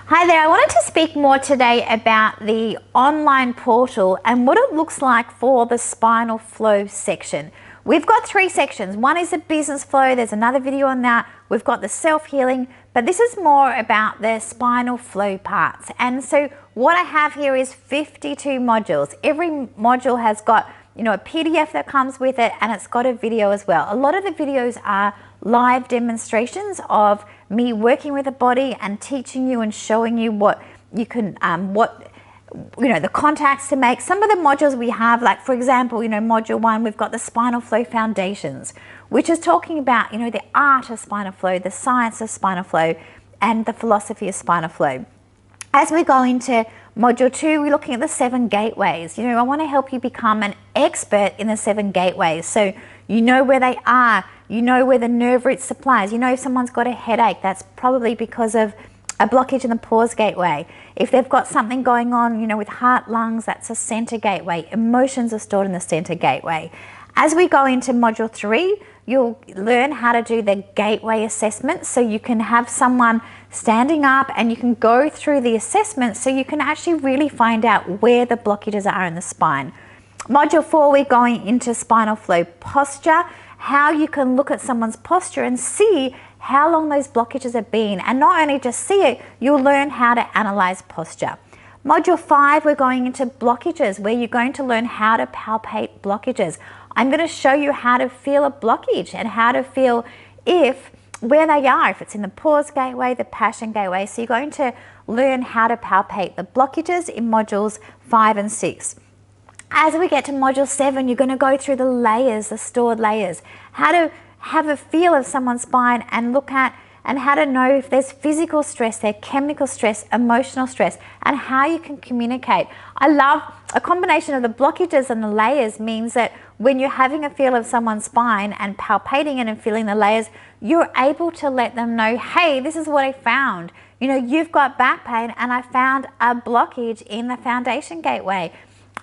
Hi there, I wanted to speak more today about the online portal and what it looks like for the spinal flow section. We've got three sections. One is the business flow, there's another video on that. We've got the self-healing, but this is more about the spinal flow parts. And so what I have here is 52 modules. Every module has got a PDF that comes with it, and it's got a video as well. A lot of the videos are live demonstrations of me working with the body and teaching you and showing you what you can, the contacts to make. Some of the modules we have, like for example, module 1, we've got the spinal flow foundations, which is talking about, the art of spinal flow, the science of spinal flow, and the philosophy of spinal flow. As we go into module 2, we're looking at the 7 gateways. I want to help you become an expert in the 7 gateways. So you know where they are, you know where the nerve root supplies, if someone's got a headache, that's probably because of a blockage in the pause gateway. If they've got something going on, with heart, lungs, that's a center gateway. Emotions are stored in the center gateway. As we go into module 3, you'll learn how to do the gateway assessment, so you can have someone standing up and you can go through the assessment so you can actually really find out where the blockages are in the spine. Module 4, we're going into spinal flow posture, how you can look at someone's posture and see how long those blockages have been, and not only just see it, you'll learn how to analyze posture. Module 5, we're going into blockages, where you're going to learn how to palpate blockages. I'm going to show you how to feel a blockage and how to feel where they are, if it's in the pause gateway, the passion gateway. So you're going to learn how to palpate the blockages in modules 5 and 6. As we get to module 7, you're going to go through the layers, the stored layers, how to have a feel of someone's spine and look at and how to know if there's physical stress, there's chemical stress, emotional stress, and how you can communicate. I love a combination of the blockages and the layers. Means that when you're having a feel of someone's spine and palpating it and feeling the layers, you're able to let them know, hey, this is what I found. You've got back pain and I found a blockage in the foundation gateway.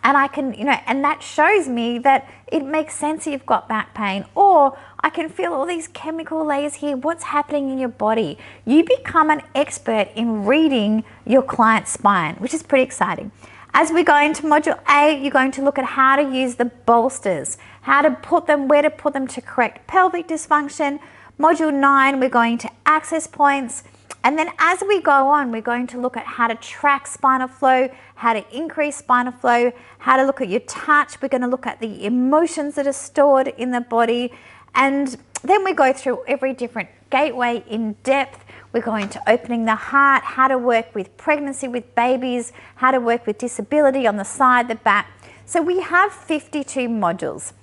And I can, and that shows me that it makes sense that you've got back pain. Or I can feel all these chemical layers here. What's happening in your body? You become an expert in reading your client's spine, which is pretty exciting. As we go into module 8, you're going to look at how to use the bolsters, how to put them, where to put them to correct pelvic dysfunction. Module 9, we're going to access points. And then as we go on, we're going to look at how to track spinal flow, how to increase spinal flow, how to look at your touch. We're going to look at the emotions that are stored in the body. And then we go through every different gateway in depth. We're going to opening the heart, how to work with pregnancy with babies, how to work with disability on the side, the back. So we have 52 modules.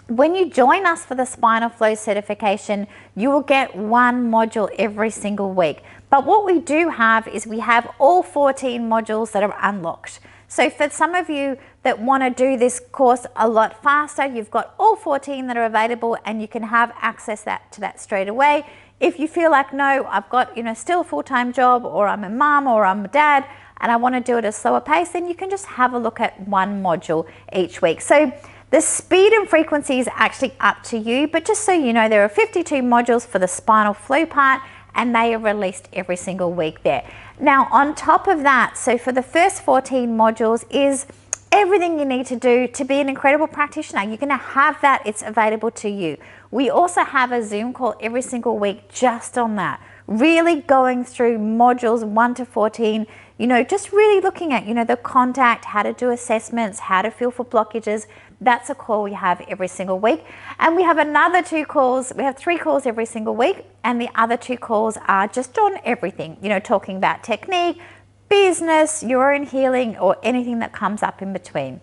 When you join us for the spinal flow certification, you will get 1 module every single week. But what we do have is we have all 14 modules that are unlocked. So for some of you that want to do this course a lot faster, you've got all 14 that are available and you can have access to that straight away. If you feel like, no, I've got still a full-time job, or I'm a mum or I'm a dad and I want to do it at a slower pace, then you can just have a look at 1 module each week. So the speed and frequency is actually up to you, but just so you know, there are 52 modules for the spinal flow part, and they are released every single week there. Now, on top of that, so for the first 14 modules is everything you need to do to be an incredible practitioner. You're going to have that. It's available to you. We also have a Zoom call every single week just on that, really going through modules 1 to 14, just really looking at, the contact, how to do assessments, how to feel for blockages. That's a call we have every single week. And we have another 2 calls. We have 3 calls every single week. And the other 2 calls are just on everything, talking about technique, business, your own healing, or anything that comes up in between.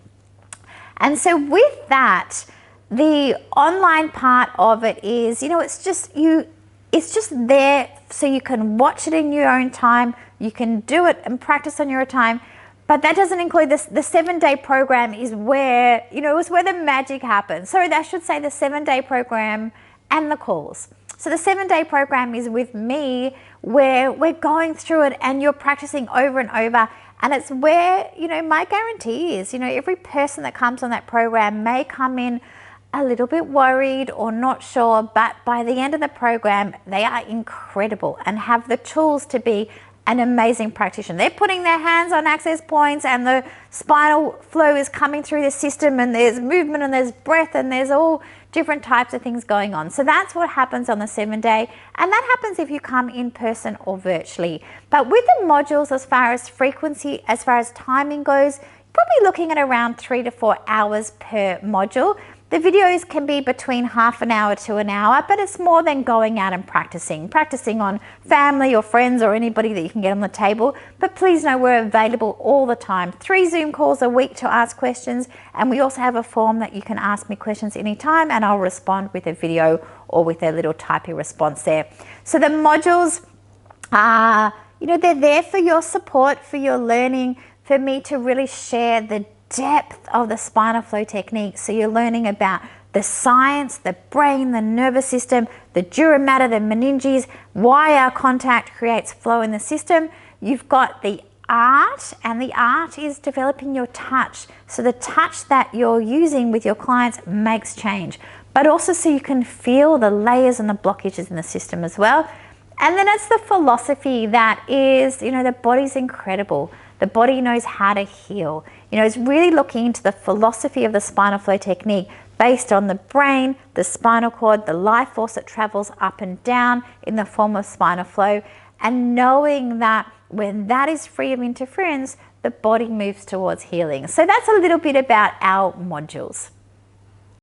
And so with that, the online part of it is, it's just there so you can watch it in your own time. You can do it and practice on your own time. But that doesn't include this. The 7-day program is where, it's where the magic happens. So I should say the 7-day program and the calls. So the 7-day program is with me, where we're going through it and you're practicing over and over. And it's where, my guarantee is, every person that comes on that program may come in a little bit worried or not sure, but by the end of the program, they are incredible and have the tools to be an amazing practitioner. They're putting their hands on access points and the spinal flow is coming through the system, and there's movement and there's breath and there's all different types of things going on. So that's what happens on the 7-day, and that happens if you come in person or virtually. But with the modules, as far as frequency, as far as timing goes, probably looking at around 3 to 4 hours per module. The videos can be between half an hour to an hour, but it's more than going out and practicing on family or friends or anybody that you can get on the table. But please know we're available all the time. 3 Zoom calls a week to ask questions, and we also have a form that you can ask me questions anytime, and I'll respond with a video or with a little typey response there. So the modules are, they're there for your support, for your learning, for me to really share the depth of the spinal flow technique. So you're learning about the science, the brain, the nervous system, the dura mater, the meninges, why our contact creates flow in the system. You've got the art, and the art is developing your touch. So the touch that you're using with your clients makes change, but also so you can feel the layers and the blockages in the system as well. And then it's the philosophy that is, the body's incredible. The body knows how to heal. It's really looking into the philosophy of the spinal flow technique based on the brain, the spinal cord, the life force that travels up and down in the form of spinal flow, and knowing that when that is free of interference, the body moves towards healing. So that's a little bit about our modules.